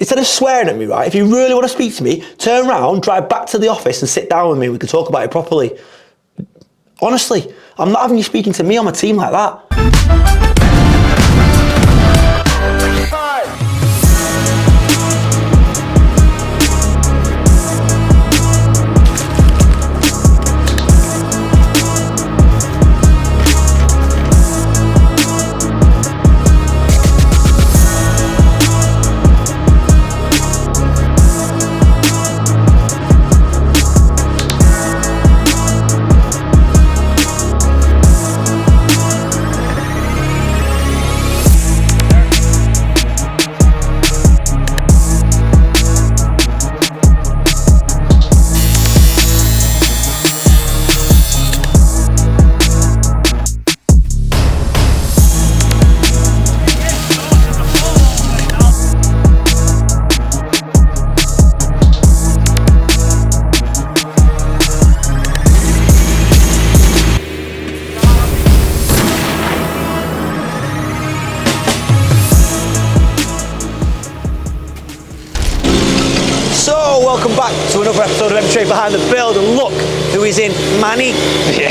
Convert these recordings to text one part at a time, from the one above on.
instead of swearing at me, right, if you really want to speak to me, turn around, drive back to the office and sit down with me. We can talk about it properly. Honestly, I'm not having you speaking to me on my team like that. Welcome back to another episode of Trade Behind the Build, and look who is in Manny.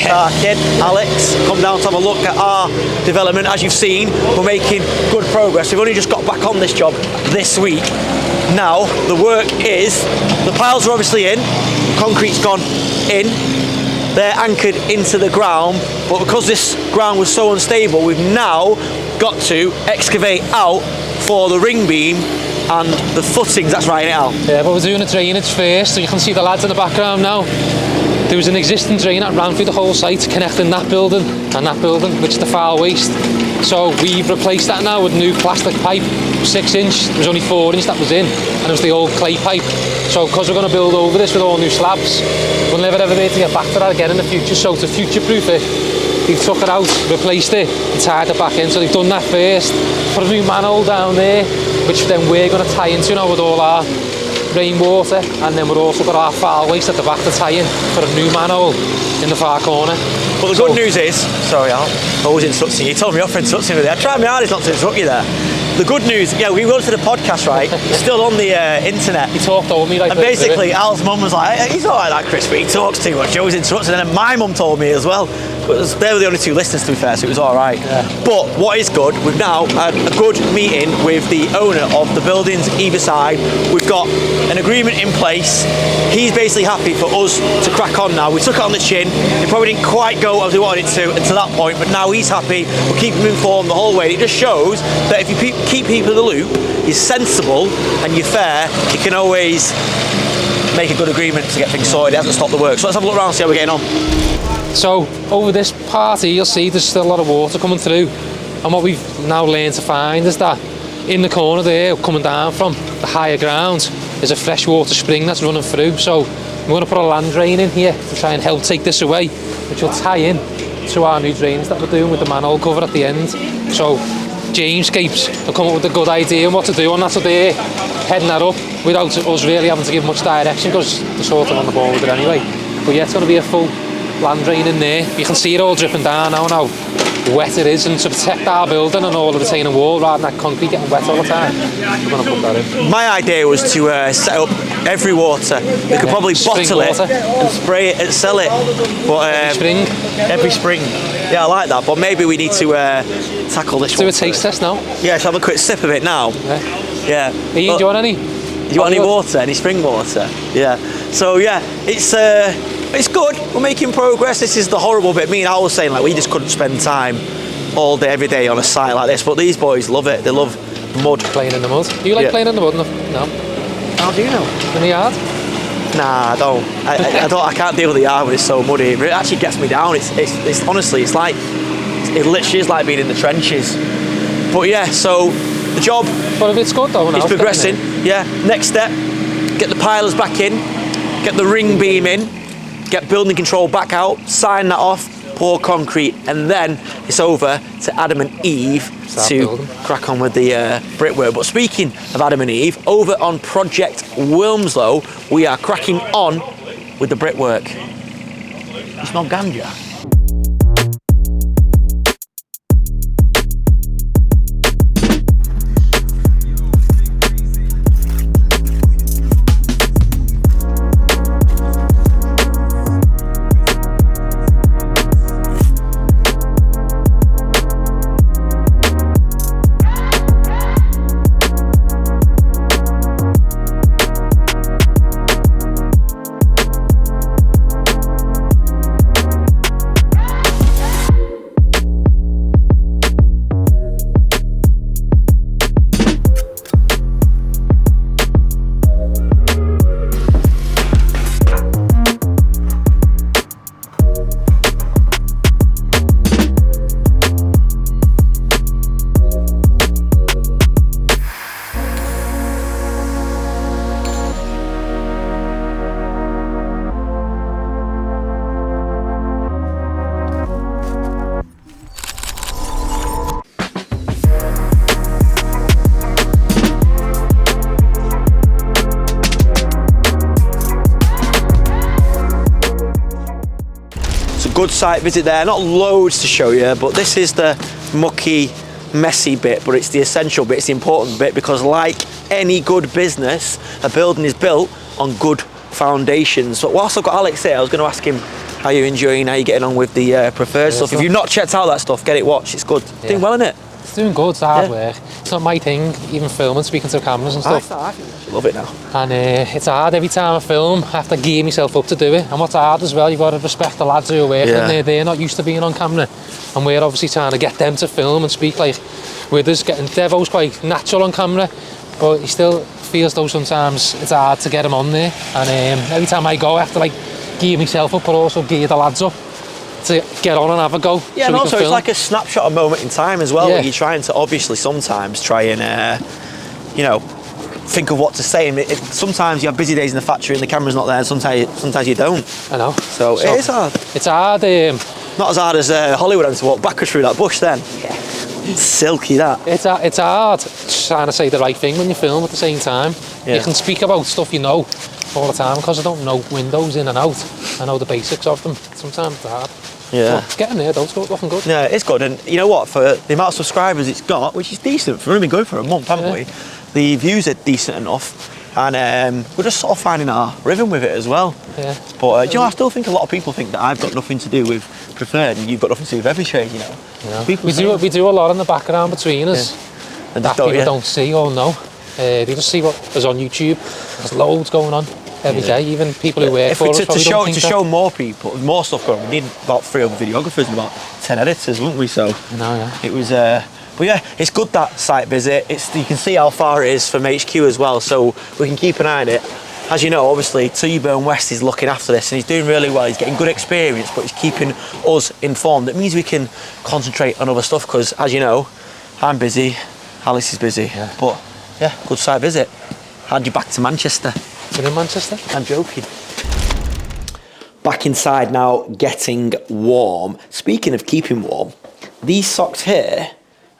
Our kid, Alex, come down to have a look at our development. As you've seen, we're making good progress. We've only just got back on this job this week. Now, the work is, the piles are obviously in, concrete's gone in, they're anchored into the ground, but because this ground was so unstable, we've now got to excavate out for the ring beam and the footings that's writing it out. Yeah, but we're doing the drainage first, so you can see the lads in the background now. There was an existing drain that ran through the whole site, connecting that building and that building, which is the foul waste. So we've replaced that now with new plastic pipe, 6 inch, there was only 4 inch that was in, and it was the old clay pipe. So because we're going to build over this with all new slabs, we'll never ever be able to get back to that again in the future. So to future-proof it, they've took it out, replaced it, and tied it back in. So they've done that first, put a new manhole down there, which then we're going to tie into now with all our rainwater, and then we've also got our foul waste at the back to tie in for a new manhole in the far corner. But the good news is, sorry Al, I always interrupting you, told me off for interrupting me there. I tried my hardest not to interrupt you there. The good news, yeah, we went to the podcast, right? It's still on the internet. He talked over me like. And basically, Al's mum was like, "He's all right, that Chris, but he talks too much." Joe's interrupted, and then my mum told me as well. They were the only 2 listeners, to be fair, so it was all right. Yeah. But what is good, we've now had a good meeting with the owner of the buildings either side. We've got an agreement in place. He's basically happy for us to crack on now. We took it on the chin. It probably didn't quite go as we wanted it to until that point, but now he's happy. We'll keep him informed the whole way. It just shows that if you keep people in the loop, you're sensible and you're fair, you can always make a good agreement to get things sorted. It hasn't stopped the work. So let's have a look around and see how we're getting on. So over this part here, you'll see there's still a lot of water coming through, and what we've now learned to find is that in the corner there, coming down from the higher ground, is a freshwater spring that's running through. So we're going to put a land drain in here to try and help take this away, which will tie in to our new drains that we're doing with the manhole cover at the end. So Gscapes will come up with a good idea on what to do on that, so they're heading that up without us really having to give much direction, because they're sort of on the ball with it anyway. But yeah, it's going to be a full land drain in there. You can see it all dripping down now and how wet it is, and to protect our building and all the retaining wall rather than that concrete getting wet all the time, we're going to put that in. My idea was to set up every water. We could probably bottle it and spray it and sell it. But every spring. Yeah, I like that, but maybe we need to tackle this one. Do a taste test now. Yeah, shall have a quick sip of it now? Yeah. Do you want any? Do you want any water? Any spring water? Yeah. So yeah, it's good. We're making progress. This is the horrible bit. Me and Al was saying, like, we just couldn't spend time all day, every day on a site like this, but these boys love it. They love mud. Playing in the mud. Do you like playing in the mud? No. How do you know? In the yard? Nah, I don't. I can't deal with the yard when it's so muddy. It actually gets me down. It's honestly, it literally is like being in the trenches. But yeah, so the job. But it's good though. It's progressing. Yeah. Next step: get the pilers back in, get the ring beam in, get building control back out, sign that off, pour concrete, and then it's over to Adam and Eve to crack on with the brickwork. But speaking of Adam and Eve, over on Project 𝗕𝗨𝗟𝗃, we are cracking on with the brickwork. You smell ganja? good site visit there. Not loads to show you, but this is the mucky, messy bit, but it's the essential bit, it's the important bit, because like any good business, a building is built on good foundations. But whilst I've got Alex here, I was going to ask him how you're enjoying, how you're getting on with the preferred stuff. If you've not checked out that stuff, get it watched, it's good. It's doing well, isn't it? It's doing good, it's hard work. It's not my thing, even filming, speaking to cameras and stuff. I love it now. And it's hard every time I film, I have to gear myself up to do it. And what's hard as well, you've got to respect the lads who are working there. They're not used to being on camera. And we're obviously trying to get them to film and speak like with us. Devo's quite natural on camera, but he still feels though sometimes it's hard to get him on there. And every time I go, I have to like gear myself up, but also gear the lads up to get on and have a go. Yeah, so and also it's like a snapshot, a moment in time as well. Where you're trying to obviously sometimes try and, you know, think of what to say. And sometimes you have busy days in the factory and the camera's not there, and sometimes you don't. I know. So it is hard. It's hard. Not as hard as Hollywood having to walk backwards through that bush then. Yeah. It's silky, that. It's hard trying to say the right thing when you film at the same time. Yeah. You can speak about stuff you know all the time, because I don't know windows in and out. I know the basics of them. Sometimes it's hard. Yeah. But getting there, though, it's looking good. Yeah, it's good. And you know what? For the amount of subscribers it's got, which is decent, we've only been going for a month, haven't we? The views are decent enough. And we're just sort of finding our rhythm with it as well. Yeah. But you know, I still think a lot of people think that I've got nothing to do with preferred and you've got nothing to do with every trade, you know. We do a lot in the background between us and that people don't see or know. They just see what is on YouTube. There's loads going on every day. Even people who work for us to show more people, more stuff going on. We need about 3 other videographers and about 10 editors, wouldn't we? So it was. But yeah, it's good, that site visit. You can see how far it is from HQ as well, so we can keep an eye on it. As you know, obviously, T-Burn West is looking after this and he's doing really well. He's getting good experience, but he's keeping us informed. It means we can concentrate on other stuff because, as you know, I'm busy, Alice is busy. Yeah. But yeah, good site visit. Hand you back to Manchester. You're in Manchester? I'm joking. Back inside now, getting warm. Speaking of keeping warm, these socks here,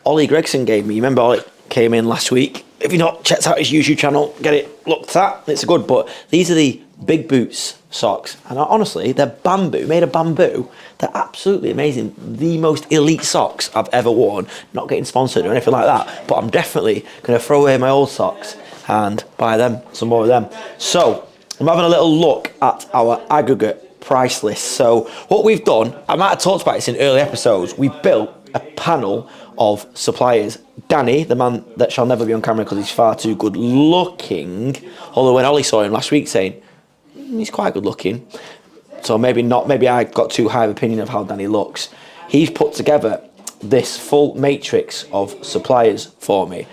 Ollie Gregson gave me. You remember Ollie came in last week? If you've not checked out his YouTube channel, get it looked at. It's good, but these are the Big Boots socks. And honestly, they're bamboo, made of bamboo. They're absolutely amazing. The most elite socks I've ever worn. Not getting sponsored or anything like that, but I'm definitely going to throw away my old socks and buy them, some more of them. So I'm having a little look at our aggregate price list. So what we've done, I might have talked about this in early episodes, we built a panel of suppliers. Danny, the man that shall never be on camera because he's far too good looking, although when Ollie saw him last week saying he's quite good looking, so maybe not, maybe I got too high of opinion of how Danny looks. He's put together this full matrix of suppliers for me,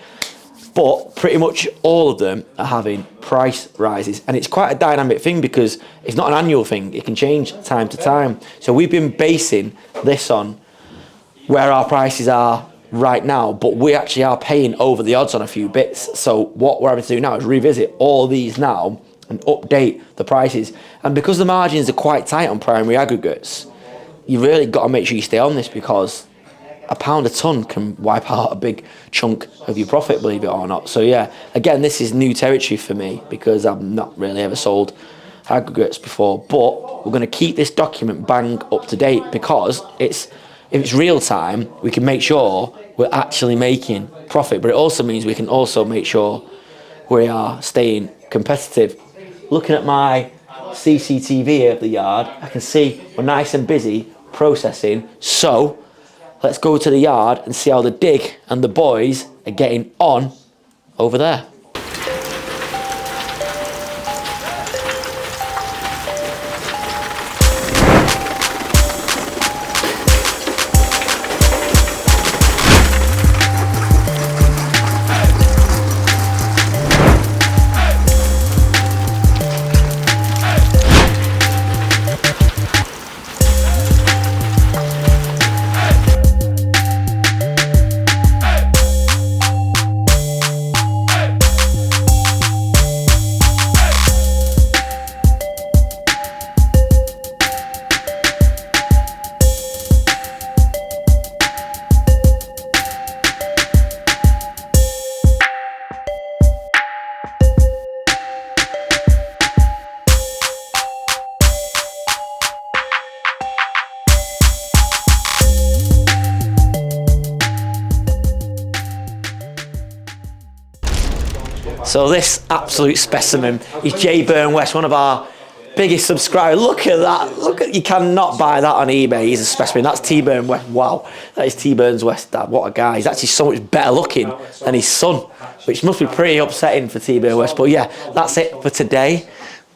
but pretty much all of them are having price rises, and it's quite a dynamic thing because it's not an annual thing, it can change time to time. So we've been basing this on where our prices are right now, but we actually are paying over the odds on a few bits. So what we're having to do now is revisit all these now and update the prices. And because the margins are quite tight on primary aggregates, you really got to make sure you stay on this, because £1 a tonne can wipe out a big chunk of your profit, believe it or not. So yeah, again, this is new territory for me because I've not really ever sold aggregates before, but we're going to keep this document bang up to date, because if it's real time, we can make sure we're actually making profit, but it also means we can also make sure we are staying competitive. Looking at my CCTV of the yard, I can see we're nice and busy processing. So let's go to the yard and see how the dig and the boys are getting on over there. So this absolute specimen is 𝗕𝗓𝗟𝗏, one of our biggest subscribers. Look at that. Look at, you cannot buy that on eBay. He's a specimen. That's 𝗕𝗓𝗟𝗏. Wow. That is 𝗕𝗓𝗟𝗏's dad. What a guy. He's actually so much better looking than his son, which must be pretty upsetting for 𝗕𝗓𝗟𝗏. But yeah, that's it for today.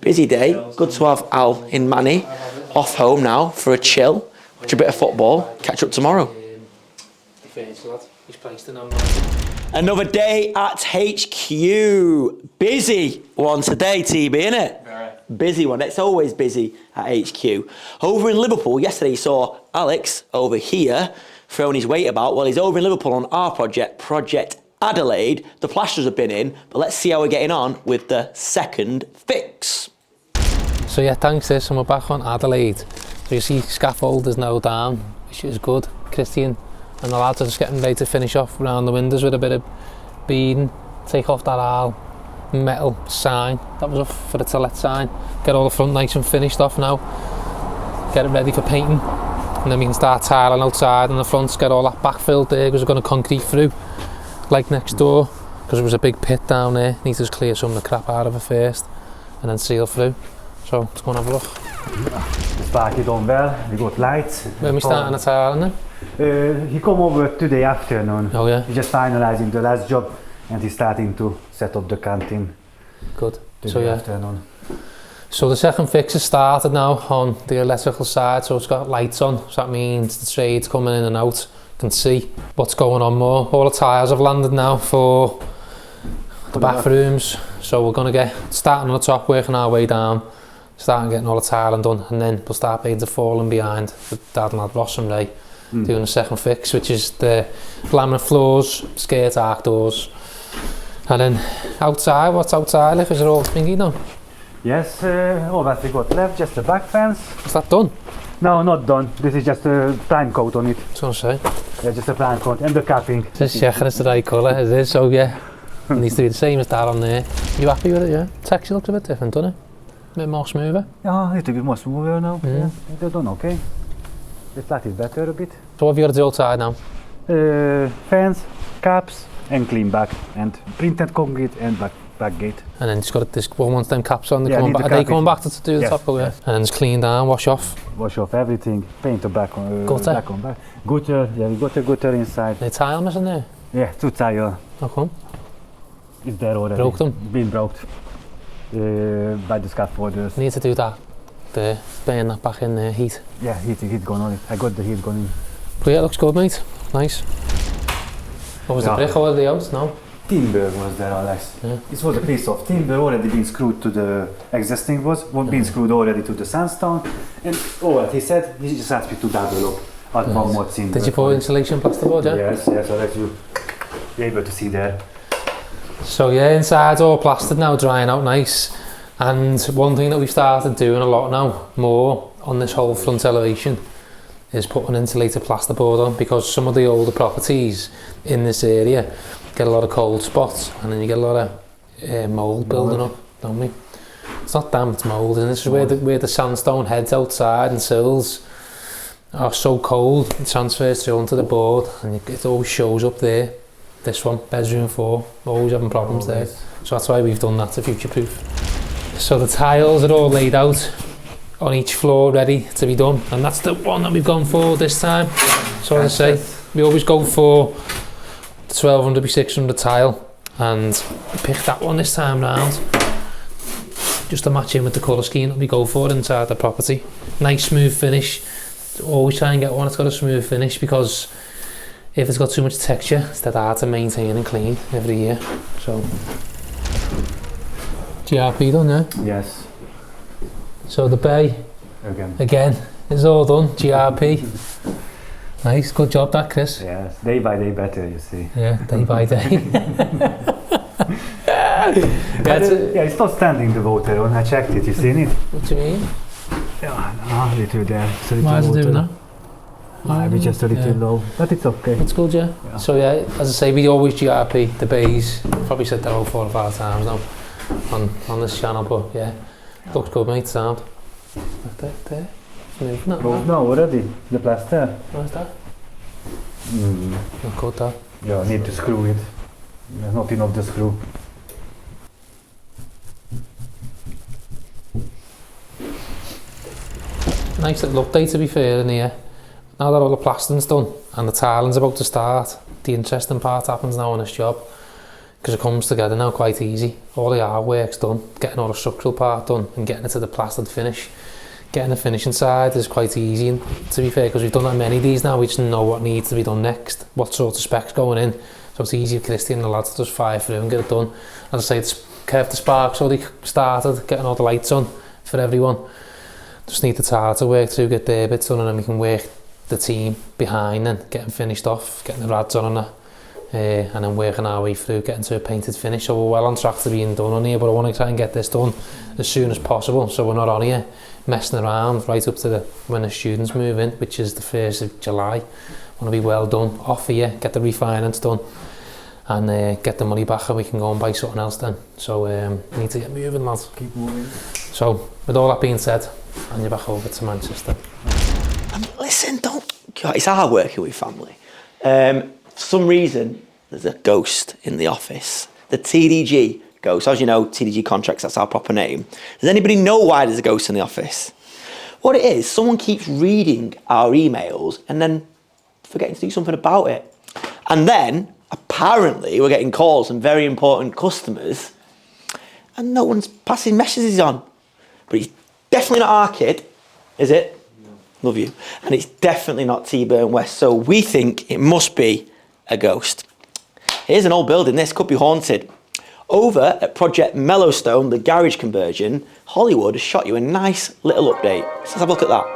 Busy day. Good to have Al in Manny. Off home now for a chill. Watch a bit of football. Catch up tomorrow. Another day at HQ. Busy one today, TB, innit? Very. Busy one. It's always busy at HQ. Over in Liverpool, yesterday you saw Alex over here throwing his weight about. Well, he's over in Liverpool on our Project Adelaide. The plasters have been in, but let's see how we're getting on with the second fix. So yeah, thanks this, and we're back on Adelaide. So you see scaffold is now down, which is good. Christian and the lads are just getting ready to finish off around the windows with a bit of beading, take off that metal sign that was off for the to let sign, get all the front nice and finished off now, get it ready for painting, and then we can start tiling outside in the front, get all that back filled there because we're going to concrete through like next door, because there was a big pit down there. Need to just clear some of the crap out of it first and then seal through. So let's go and have a look. The spark is on well, we got lights. When we starting the tiling then? He come over today afternoon. Oh yeah? He's just finalizing the last job and he's starting to set up the canteen. Good. Today So yeah. afternoon. So the second fix has started now on the electrical side, so it's got lights on, so that means the trades coming in and out can see what's going on more. All the tiles have landed now for the bathrooms, so we're going to get starting on the top, working our way down, starting getting all the tiling done, and then we'll start painting the falling behind with Dad and Lad Ross and Ray doing the second fix, which is the laminate floors, skirts, arc doors, and then outside, what's outside, like, is it all thingy now? Yes, all that we got left, just the back fence. Is that done? No, not done. This is just a prime coat on it. I was going to say. Yeah, just a prime coat and the capping. Just checking it's the right colour, it is, so yeah. It needs to be the same as that on there. You happy with it, yeah? Texture looks a bit different, doesn't it? A bit more smoother. Yeah, a little bit more smoother now. Yeah, they're done okay. The flat is better a bit. So what have you got to do outside now? Fence, caps and clean back and printed concrete and back gate. And then just got this one once them caps on, Yeah, coming back. Are they coming back to do the Yes, top coat? yes. And then just clean down, wash off. Wash off everything, paint the back on Gutter? back on back. Gutter, yeah, we got a gutter inside. They tile missing there? Yeah, 2 tile. How come? It's there already. Broke them? Been broke. By the scaffolders. Need to do that. There, burn that back in there, heat. Yeah, heat gone on it. I got the heat gone in. But yeah, it looks good, mate. Nice. What was the brick over the house? No? Timber was there, Alex. Yeah. This was a piece of timber already been screwed to the existing been screwed already to the sandstone. And he said he just asked me to double up at one more timber. Did you put insulation plasterboard, yeah? Yes, I'll let you be able to see there. So yeah, inside's all plastered now, drying out nice. And one thing that we've started doing a lot now, more on this whole front elevation, is putting insulated plasterboard on, because some of the older properties in this area get a lot of cold spots, and then you get a lot of mould building up, don't we? It's not damp, it's mould, and this is where the sandstone heads outside and sills are so cold, it transfers through onto the board, and it always shows up there. This one, bedroom 4, always having problems there. So that's why we've done that to future-proof. So the tiles are all laid out on each floor, ready to be done, and that's the one that we've gone for this time. So as I say, we always go for the 1200 by 600 tile, and we picked that one this time round, just to match in with the colour scheme that we go for inside the property. Nice smooth finish. Always try and get one that's got a smooth finish, because if it's got too much texture, it's that hard to maintain and clean every year. So GRP done, yeah? Yes. So the bay again is all done. GRP. Nice, good job that, Chris. Yes, day by day better, you see. Yeah, day by day. Yeah, it's not standing the water on. I checked it. You seen it? What do you mean? Yeah, a little there. It's a little Why is it water. doing that? Maybe just a little low, but it's okay. It's good, yeah. So yeah, as I say, we always GRP the bays. Probably said that about 4 or 5 times now on this channel, but yeah, looks good, mate. Sound. There. It's moving that. No, already the plaster. Where's that? Not good, that. Yeah, need to screw it. There's not enough the screw. Nice little update to be fair in here. Now that all the plastering's done and the tiling's about to start, the interesting part happens now on this job, because it comes together now quite easy. All the artwork's done, getting all the structural part done and getting it to the plastered finish. Getting the finishing side is quite easy, and to be fair, because we've done that many of these now, we just know what needs to be done next, what sort of specs going in. So it's easy for Christy and the lads to just fire through and get it done. As I say, it's curved the sparks already started, getting all the lights on for everyone. Just need the tile to work through, get their bits done, and then we can work the team behind and getting finished off, getting the rads on and that. And then working our way through, getting to a painted finish. So we're well on track to being done on here, but I want to try and get this done as soon as possible, so we're not on here messing around right up to when the students move in, which is the 1st of July. I want to be well done, off here, get the refinance done, and get the money back, and we can go and buy something else then. So we need to get moving, lads. Keep moving. So with all that being said, and you're back over to Manchester. Listen, it's hard working with family. For some reason, there's a ghost in the office. The TDG ghost. As you know, TDG Contracts, that's our proper name. Does anybody know why there's a ghost in the office? What it is, someone keeps reading our emails and then forgetting to do something about it. And then, apparently, we're getting calls from very important customers and no one's passing messages on. But he's definitely not our kid, is it? No. Love you. And it's definitely not 𝗕𝗏𝗟𝗏, so we think it must be a ghost. Here's an old building, this could be haunted. Over at Project Mellowstone, the garage conversion, Hollywood has shot you a nice little update. So let's have a look at that.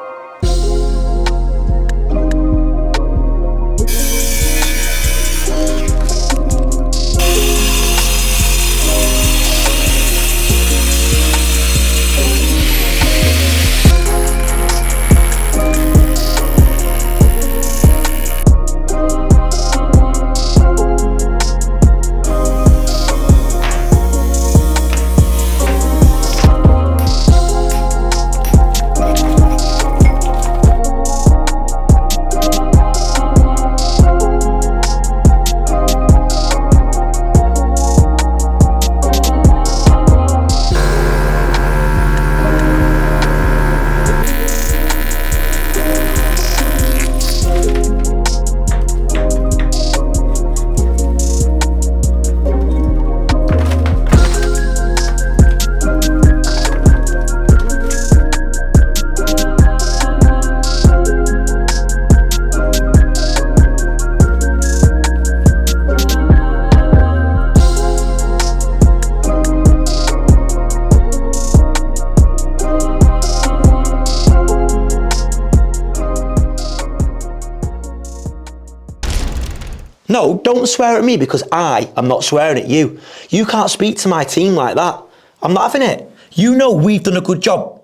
No, don't swear at me because I am not swearing at you. You can't speak to my team like that. I'm not having it. You know we've done a good job.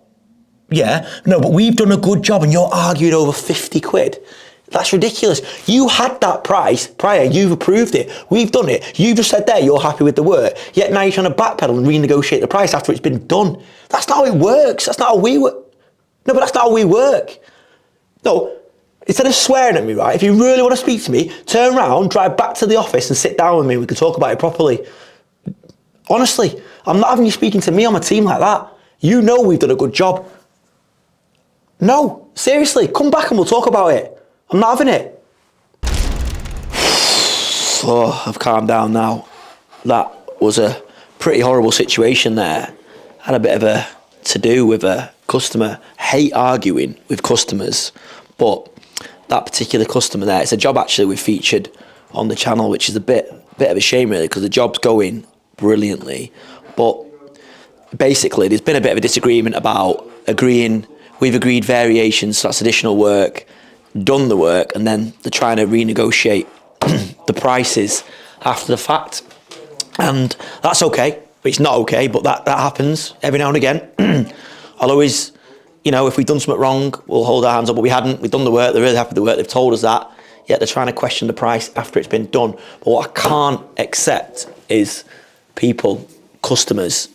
Yeah, no, but we've done a good job and you're arguing over 50 quid. That's ridiculous. You had that price prior, you've approved it. We've done it. You've just said there you're happy with the work, yet now you're trying to backpedal and renegotiate the price after it's been done. That's not how it works. That's not how we work. No, but that's not how we work. No. Instead of swearing at me, right, if you really want to speak to me, turn around, drive back to the office and sit down with me. We can talk about it properly. Honestly, I'm not having you speaking to me on my team like that. You know we've done a good job. No, seriously, come back and we'll talk about it. I'm not having it. Oh, I've calmed down now. That was a pretty horrible situation there. Had a bit of a to-do with a customer. Hate arguing with customers, but that particular customer there, it's a job actually we've featured on the channel, which is a bit of a shame really, because the job's going brilliantly. But basically there's been a bit of a disagreement about we've agreed variations, so that's additional work, done the work, and then they're trying to renegotiate the prices after the fact. And that's okay, it's not okay, but that happens every now and again. I'll always, you know, if we've done something wrong, we'll hold our hands up, but we hadn't. We've done the work, they're really happy with the work, they've told us that, yet they're trying to question the price after it's been done. But what I can't accept is people, customers,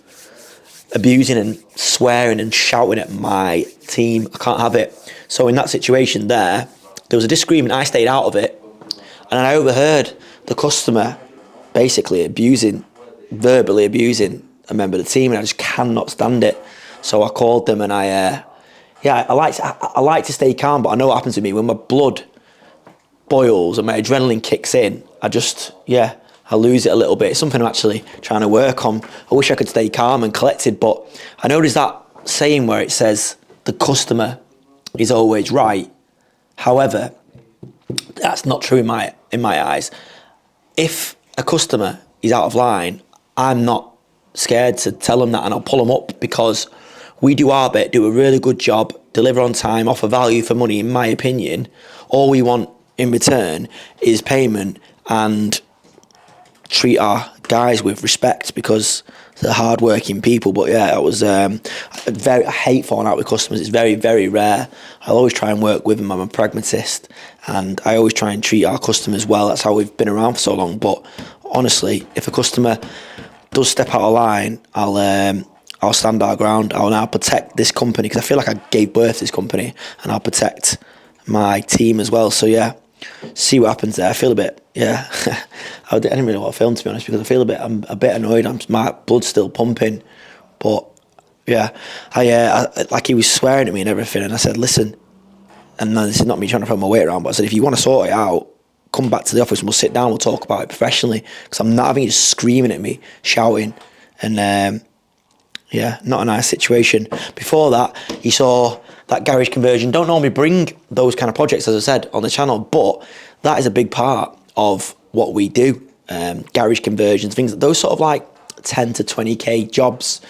abusing and swearing and shouting at my team. I can't have it. So in that situation there was a disagreement, I stayed out of it, and I overheard the customer basically verbally abusing a member of the team, and I just cannot stand it. So I called them and I yeah, I like to stay calm, but I know what happens to me when my blood boils and my adrenaline kicks in. I lose it a little bit. It's something I'm actually trying to work on. I wish I could stay calm and collected, but I know there's that saying where it says the customer is always right. However, that's not true in my eyes. If a customer is out of line, I'm not scared to tell them that, and I'll pull them up, because we do our bit, do a really good job, deliver on time, offer value for money. In my opinion, all we want in return is payment and treat our guys with respect, because they're hard-working people. But yeah, it was I hate falling out with customers. It's very, very rare. I'll always try and work with them. I'm a pragmatist, and I always try and treat our customers well. That's how we've been around for so long. But honestly, if a customer does step out of line, I'll stand our ground. I'll protect this company, because I feel like I gave birth to this company, and I'll protect my team as well. So yeah, see what happens there. I feel a bit, I didn't really want to film, to be honest, because I'm a bit annoyed. My blood's still pumping, but yeah, I like, he was swearing at me and everything, and I said, listen, and no, this is not me trying to throw my weight around, but I said, if you want to sort it out, come back to the office and we'll sit down, we'll talk about it professionally, because I'm not having you screaming at me, shouting, and yeah, not a nice situation. Before that, he saw that garage conversion. Don't normally bring those kind of projects, as I said, on the channel, but that is a big part of what we do. Garage conversions, things, those sort of like 10 to 20k jobs.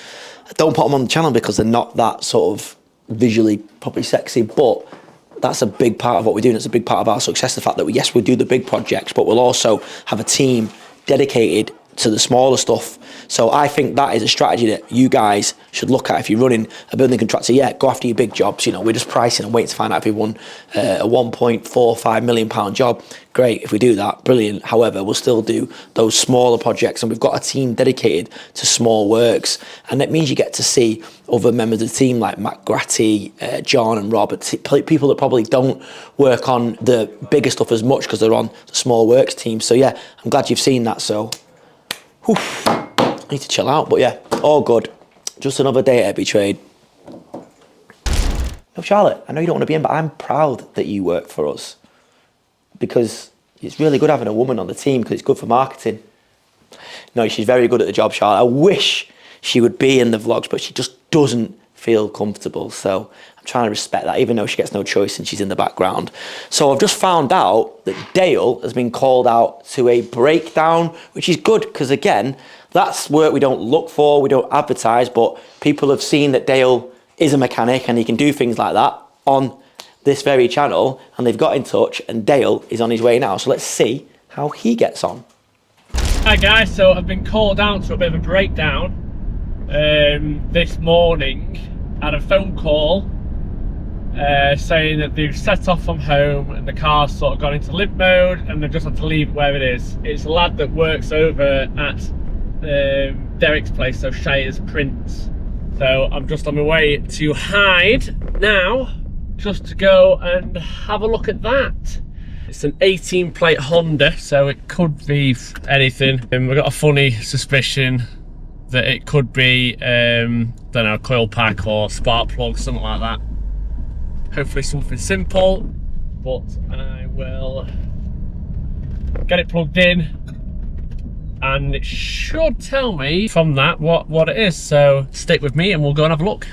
Don't put them on the channel because they're not that sort of visually probably sexy, but that's a big part of what we do, and it's a big part of our success, the fact that we do the big projects, but we'll also have a team dedicated to the smaller stuff. So I think that is a strategy that you guys should look at if you're running a building contractor. Yeah, go after your big jobs. You know, we're just pricing and waiting to find out if we won a £1.45 million job. Great, if we do that, brilliant. However, we'll still do those smaller projects, and we've got a team dedicated to small works, and that means you get to see other members of the team like Matt Gratty, John and Rob, people that probably don't work on the bigger stuff as much because they're on the small works team. So yeah, I'm glad you've seen that. So I need to chill out, but yeah, all good. Just another day at Every Trade. No, Charlotte, I know you don't want to be in, but I'm proud that you work for us, because it's really good having a woman on the team, because it's good for marketing. No, she's very good at the job, Charlotte. I wish she would be in the vlogs, but she just doesn't feel comfortable. So I'm trying to respect that, even though she gets no choice and she's in the background. So I've just found out that Dale has been called out to a breakdown, which is good, because again, that's work we don't look for, we don't advertise, but people have seen that Dale is a mechanic and he can do things like that on this very channel, and they've got in touch, and Dale is on his way now. So let's see how he gets on. Hi guys, so I've been called out to a bit of a breakdown this morning. I had a phone call saying that they've set off from home and the car's sort of gone into limp mode and they've just had to leave it where it is. It's a lad that works over at Derek's place, so Shire's Prince. So I'm just on my way to Hyde now, just to go and have a look at that. It's an 18 plate Honda, so it could be anything. We've got a funny suspicion that it could be, don't know, a coil pack or spark plug, something like that. Hopefully something simple, but I will get it plugged in and it should tell me from that what it is. So stick with me and we'll go and have a look.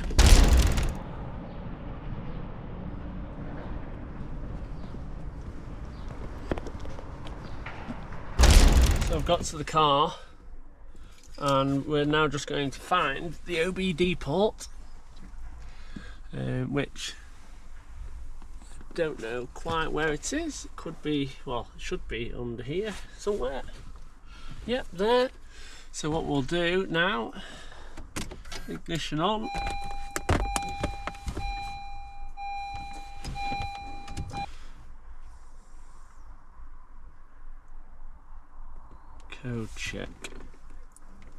So I've got to the car and we're now just going to find the OBD port, which I don't know quite where it is. It could be, well, it should be under here somewhere. Yep, there. So what we'll do now, ignition on. Code check.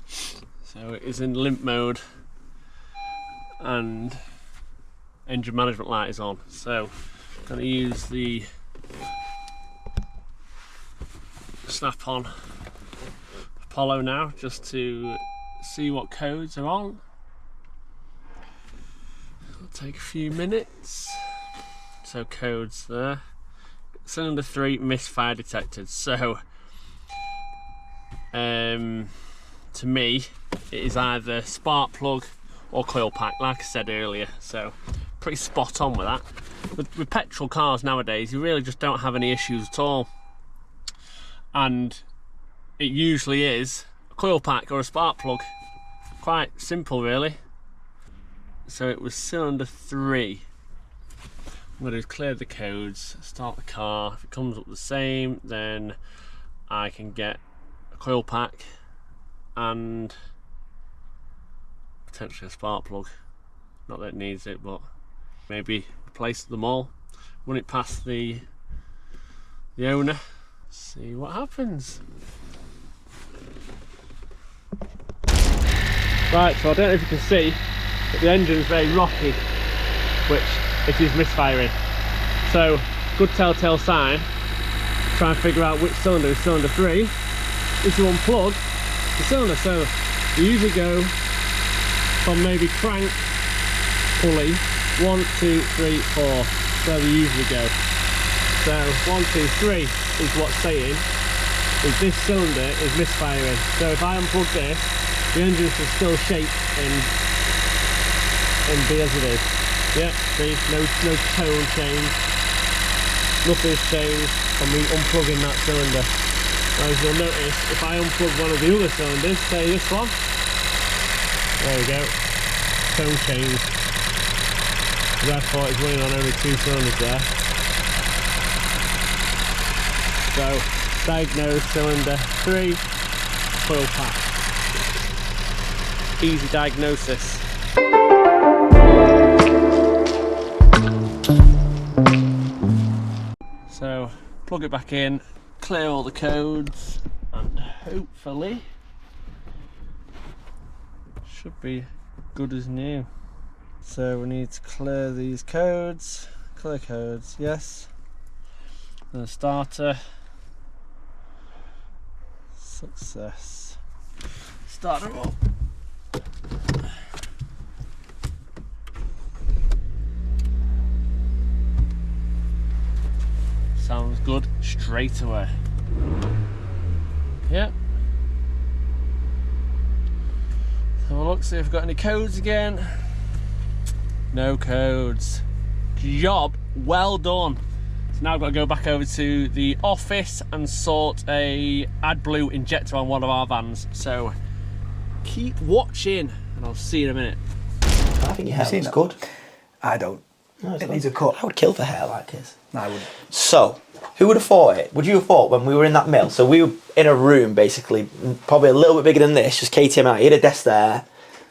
So it is in limp mode and engine management light is on. So I'm going to use the snap-on Apollo now just to see what codes are on. Take a few minutes. So codes there. Cylinder 3 misfire detected. So to me it is either spark plug or coil pack, like I said earlier. So pretty spot on with that. With petrol cars nowadays, you really just don't have any issues at all, and it usually is a coil pack or a spark plug. Quite simple really. So it was cylinder 3. I'm going to clear the codes, start the car. If it comes up the same, then I can get a coil pack and potentially a spark plug. Not that it needs it, but maybe replace them all, run it past the owner, see what happens. Right, so I don't know if you can see, but the engine's very rocky, which it is misfiring. So, good telltale sign. Try and figure out which cylinder is cylinder 3 is to unplug the cylinder. So you usually go from maybe crank, pulley, 1, 2, 3, 4. So they usually go. So 1, 2, 3 is what's saying is this cylinder is misfiring. So if I unplug this, the engine should still shake and be as it is. Yeah, see, no tone change. Nothing's changed from me unplugging that cylinder. As you'll notice, if I unplug one of the other cylinders, say this one, there we go, tone change. Therefore it's running on only 2 cylinders there. So, diagnose cylinder 3, coil pack. Easy diagnosis. So, plug it back in, clear all the codes, and hopefully should be good as new. So we need to clear these codes, clear codes, yes. The starter, success. Start it up. Sounds good straight away. Yeah. Have a look, see if I've got any codes again. No codes. Job well done. So now I've got to go back over to the office and sort a AdBlue injector on one of our vans. So keep watching and I'll see you in a minute. I think your hair looks good. I don't. No, It needs a cut. I would kill for hair like this. No, I wouldn't. So, who would have thought it? Would you have thought when we were in that mill? So we were in a room basically, probably a little bit bigger than this, just KTM out. He had a desk there,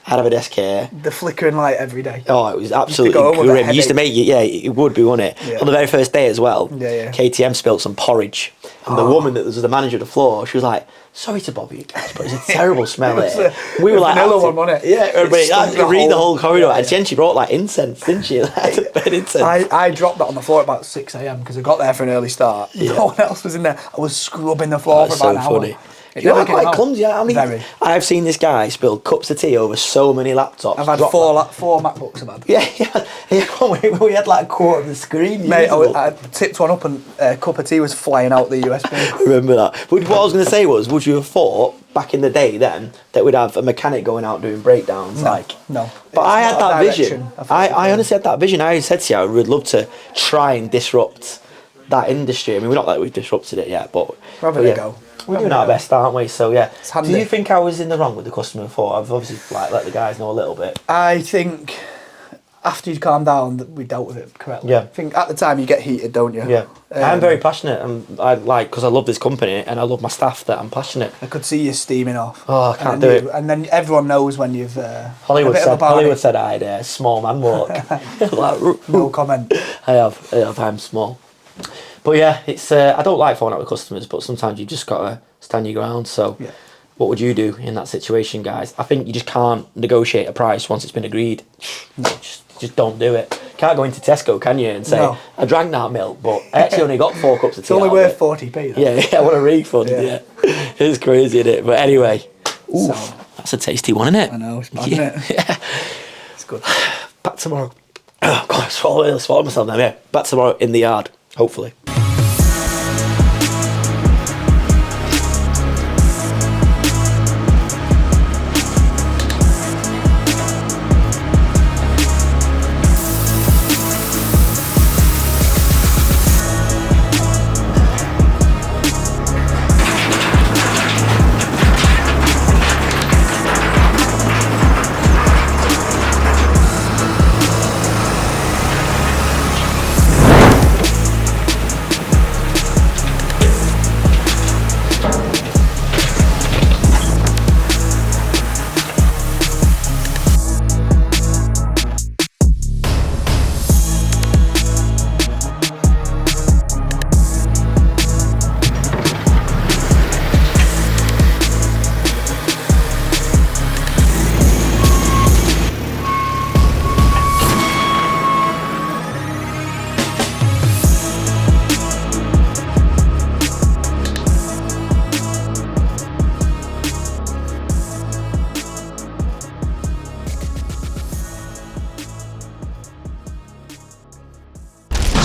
I'd have a desk here. The flickering light every day. Oh, it was absolutely go home with a grim. It used to make you, yeah, it would be, wouldn't it? Yeah. On the very first day as well, Yeah. KTM spilled some porridge. And the woman that was the manager of the floor, she was like, sorry to bother you guys, but it's a terrible smell here. We were like, vanilla one, wasn't it? Yeah, everybody, stunk I read the whole corridor. Yeah, And then she brought like incense, didn't she? Like, incense. I dropped that on the floor at about 6 AM because I got there for an early start. Yeah. No one else was in there. I was scrubbing the floor for That's about so an funny. hour. It You know, never I'm came quite out. clumsy. I mean, Very. I've seen this guy spill cups of tea over so many laptops. I've had Drop four MacBooks I've had. Yeah. We had like a quarter of the screen. Mate, usable. I tipped one up and a cup of tea was flying out the USB. I remember that. But what I was going to say was, would you have thought back in the day then that we'd have a mechanic going out doing breakdowns? No. But I had It's not that a vision. direction. I honestly had that vision. I said to you, I would love to try and disrupt that industry. I mean, we're not like we've disrupted it yet, but We're having a go. We're doing our best, aren't we? So yeah. It's Do handy. you think I was in the wrong with the customer before? I've obviously like let the guys know a little bit. I think after you'd calmed down, that we dealt with it correctly. Yeah. I think at the time you get heated, don't you? Yeah. I'm very passionate, and I like because I love this company and I love my staff that I'm passionate. I could see you steaming off. Oh, I can't and do then it. And then everyone knows when you've Hollywood a bit of a Hollywood barney. said I had a small man walk. Like, No comment. I have. I'm small. But yeah, it's I don't like falling out with customers, but sometimes you just gotta stand your ground. So, Yeah. what would you do in that situation, guys? I think you just can't negotiate a price once it's been agreed. No. Just don't do it. Can't go into Tesco, can you, and say No. I drank that milk, but I actually only got 4 cups of tea. It's only out of worth it. 40p. Though. Yeah, I want a refund. Yeah, it's crazy, isn't it? But anyway, ooh, So- that's a tasty one, isn't it? I know, it's bad, isn't it? Yeah. It's good. Back tomorrow. Oh, God, I swallowed myself now. Yeah, back tomorrow in the yard, hopefully.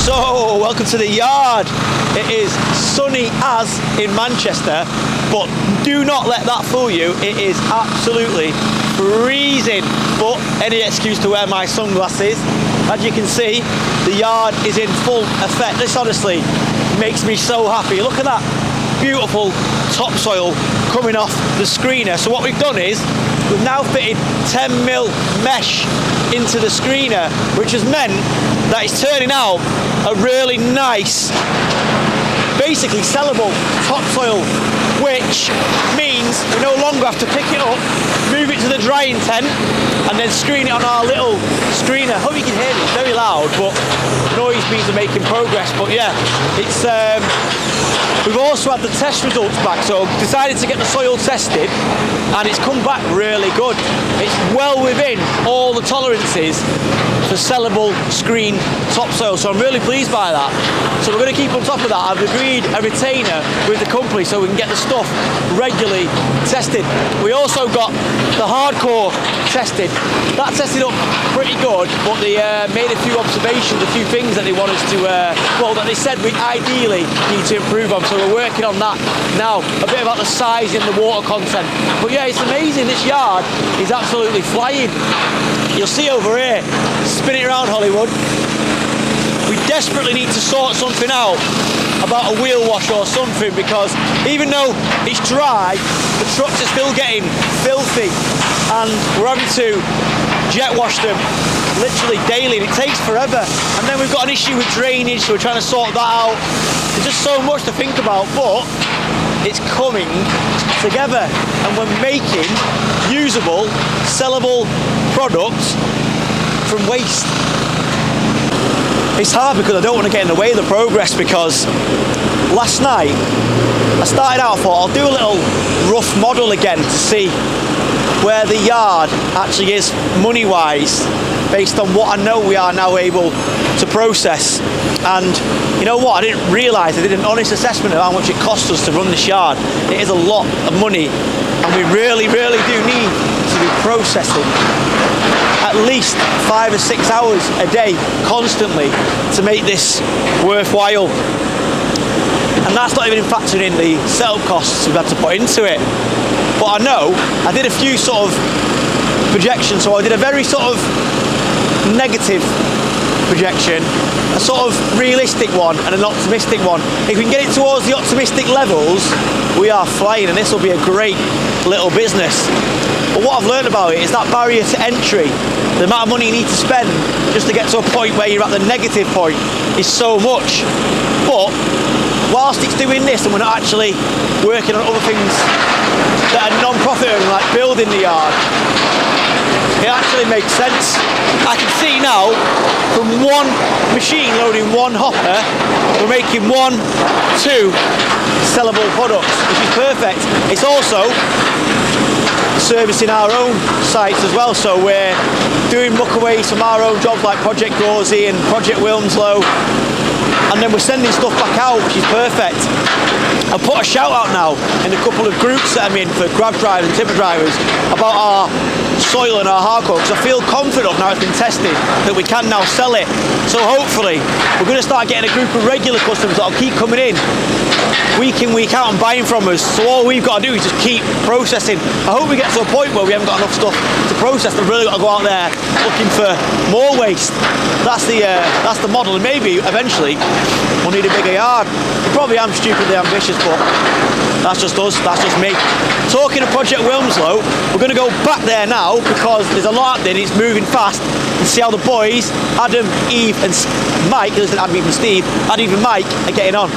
So, welcome to the yard. It is sunny as in Manchester, but do not let that fool you. It is absolutely freezing, but any excuse to wear my sunglasses. As you can see, the yard is in full effect. This honestly makes me so happy. Look at that beautiful topsoil coming off the screener. So what we've done is we've now fitted 10mm mesh into the screener, which has meant that it's turning out a really nice, basically sellable topsoil, which means we no longer have to pick it up, move it to the drying tent, and then screen it on our little screener. Hope you can hear me, it's very loud, but noise means we're making progress. But yeah, it's we've also had the test results back, so decided to get the soil tested, and it's come back really good. It's well within all the tolerances for sellable screen topsoil, so I'm really pleased by that. So we're going to keep on top of that. I've agreed a retainer with the company so we can get the stuff regularly tested. We also got the hardcore tested. That tested up pretty good, but they made a few observations, a few things that they want us to, well, that they said we ideally need to improve on, so we're working on that now. A bit about the size and the water content. But yeah, it's amazing. This yard is absolutely flying. You'll see over here, spin it around Hollywood. We desperately need to sort something out about a wheel wash or something, because even though it's dry, the trucks are still getting filthy, and we're having to jet wash them literally daily, and it takes forever. And then we've got an issue with drainage, so we're trying to sort that out. There's just so much to think about, but it's coming together, and we're making usable, sellable products from waste. It's hard because I don't want to get in the way of the progress, because last night I started out, I thought I'll do a little rough model again to see where the yard actually is money-wise, based on what I know we are now able to process. And you know what, I didn't realise, I did an honest assessment of how much it costs us to run this yard. It is a lot of money, and we really do need to be processing at least 5 or 6 hours a day constantly to make this worthwhile. And that's not even factoring in the setup costs we've had to put into it. But I know I did a few sort of projections, so I did a very sort of negative projection, a sort of realistic one, and an optimistic one. If we can get it towards the optimistic levels, we are flying, and this will be a great little business. But what I've learned about it is that barrier to entry, the amount of money you need to spend just to get to a point where you're at the negative point, is so much. But whilst it's doing this and we're not actually working on other things that are non-profit earning, like building the yard, it actually makes sense. I can see now, from one machine loading one hopper, we're making 1, 2 sellable products, which is perfect. It's also servicing our own sites as well, so we're doing muckaways from our own jobs like Project 𝗕𝗨𝗟𝗓 and Project 𝗕𝗨𝗟𝗓, and then we're sending stuff back out, which is perfect. I'll put a shout out now in a couple of groups that I'm in for grab drivers and tipper drivers about our soil in our hardcore, because I feel confident now it's been tested that we can now sell it. So hopefully we're going to start getting a group of regular customers that'll keep coming in week in, week out and buying from us. So all we've got to do is just keep processing. I hope we get to a point where we haven't got enough stuff to process and really got to go out there looking for more waste. That's the model, and maybe eventually we'll need a bigger yard. I probably am stupidly ambitious, but that's just us, that's just me. Talking of Project Wilmslow, we're going to go back there now because there's a lot happening, it's moving fast, and see how the boys, Adam, Eve and Mike, it isn't Adam, Eve and Steve, Adam, Eve and Mike are getting on.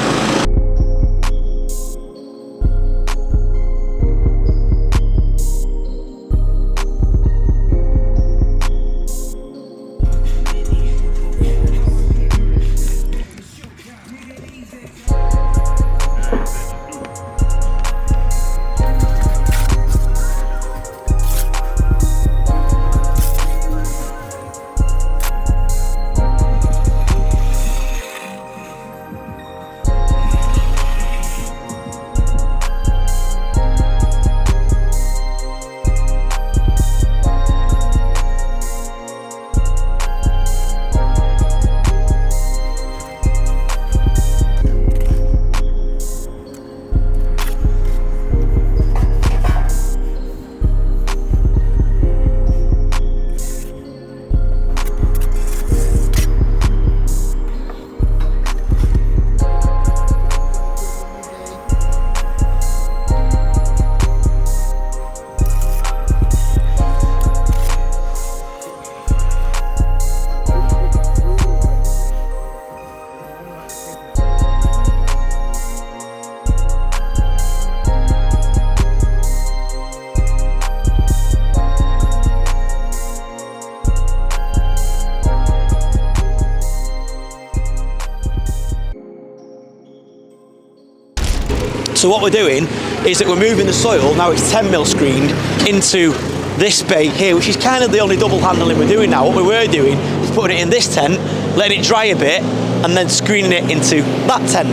So what we're doing is that we're moving the soil, now it's 10mm screened, into this bay here, which is kind of the only double handling we're doing now. What we were doing is putting it in this tent, letting it dry a bit, and then screening it into that tent.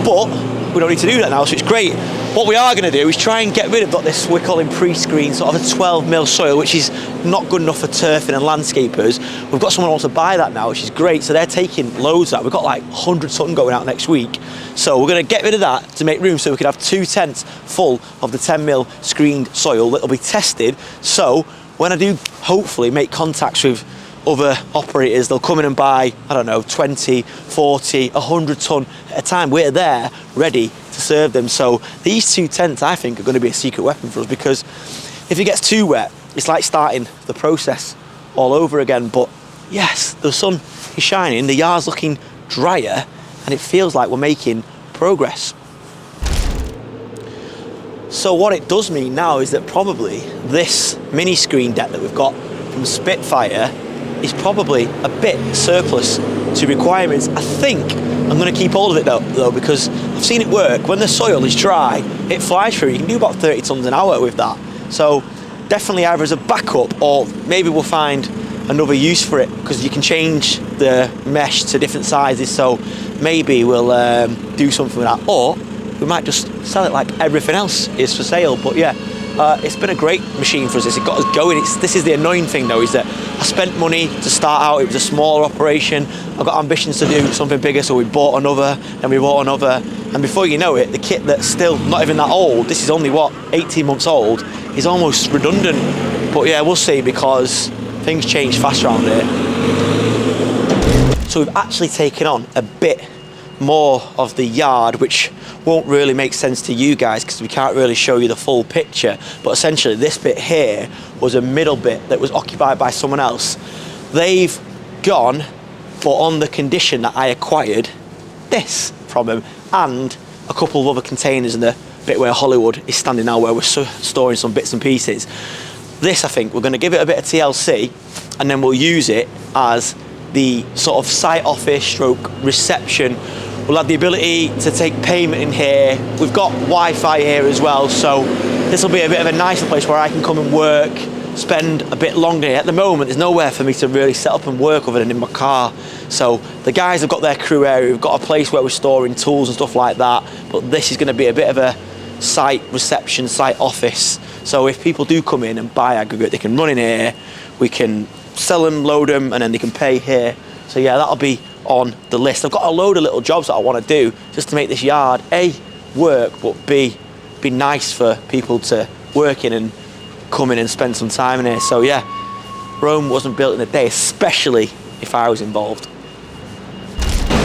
But we don't need to do that now, so it's great. What we are going to do is try and get rid of this, we're calling pre-screen, sort of a 12mm soil, which is not good enough for turfing and landscapers. We've got someone who wants to buy that now, which is great. So they're taking loads of that. We've got like 100 ton going out next week. So we're going to get rid of that to make room so we can have 2 tents full of the 10mm screened soil that'll be tested. So when I do hopefully make contacts with other operators, they'll come in and buy, I don't know, 20, 40, 100 ton at a time. We're there ready to serve them. So these 2 tents, I think, are going to be a secret weapon for us, because if it gets too wet, it's like starting the process all over again. But yes, the sun is shining, the yard's looking drier, and it feels like we're making progress. So what it does mean now is that probably this mini screen deck that we've got from Spitfire is probably a bit surplus to requirements. I think I'm going to keep hold of it though, because I've seen it work. When the soil is dry, it flies through. You can do about 30 tons an hour with that. So definitely either as a backup, or maybe we'll find another use for it, because you can change the mesh to different sizes. So maybe we'll do something with that, or we might just sell it like everything else is for sale. But yeah, it's been a great machine for us. It got us going. This is the annoying thing though, is that I spent money to start out. It was a smaller operation. I've got ambitions to do something bigger, so we bought another, and we bought another, and before you know it, the kit that's still not even that old, this is only what, 18 months old, is almost redundant. But yeah, we'll see, because things change fast around here. So we've actually taken on a bit more of the yard, which won't really make sense to you guys because we can't really show you the full picture. But essentially this bit here was a middle bit that was occupied by someone else. They've gone, but on the condition that I acquired this from them, and a couple of other containers in the bit where Hollywood is standing now, where we're storing some bits and pieces. This, I think, we're going to give it a bit of TLC, and then we'll use it as the sort of site office stroke reception. We'll have the ability to take payment in here. We've got Wi-Fi here as well, so this will be a bit of a nicer place where I can come and work, spend a bit longer here. At the moment, there's nowhere for me to really set up and work other than in my car. So the guys have got their crew area. We've got a place where we're storing tools and stuff like that, but this is going to be a bit of a site reception, site office. So if people do come in and buy aggregate, they can run in here, we can sell them, load them, and then they can pay here. So yeah, that'll be on the list. I've got a load of little jobs that I want to do just to make this yard, A, work, but B, be nice for people to work in and come in and spend some time in here. So yeah, Rome wasn't built in a day, especially if I was involved.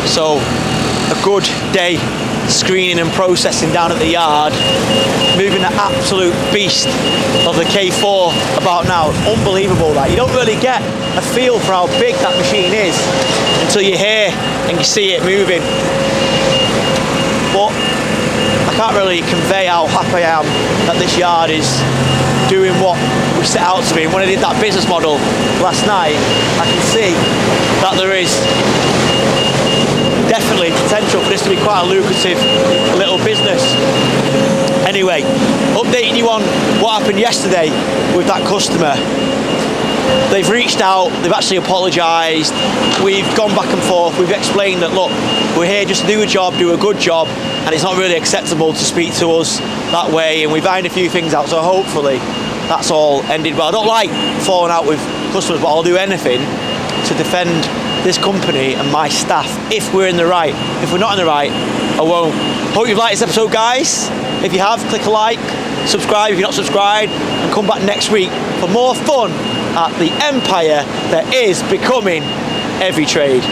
So a good day screening and processing down at the yard, moving the absolute beast of the K4 about now. Unbelievable that. You don't really get a feel for how big that machine is until you're here and you see it moving. But I can't really convey how happy I am that this yard is doing what we set out to be. When I did that business model last night, I can see that there is definitely potential for this to be quite a lucrative little business. Anyway, updating you on what happened yesterday with that customer. They've reached out, they've actually apologised, we've gone back and forth, we've explained that look, we're here just to do a job, do a good job, and it's not really acceptable to speak to us that way, and we've ironed a few things out, so hopefully that's all ended well. I don't like falling out with customers, but I'll do anything to defend this company and my staff if we're in the right. If we're not in the right, I won't. Hope you've liked this episode, guys. If you have, click a like, subscribe if you're not subscribed, and come back next week for more fun at the empire that is becoming every trade.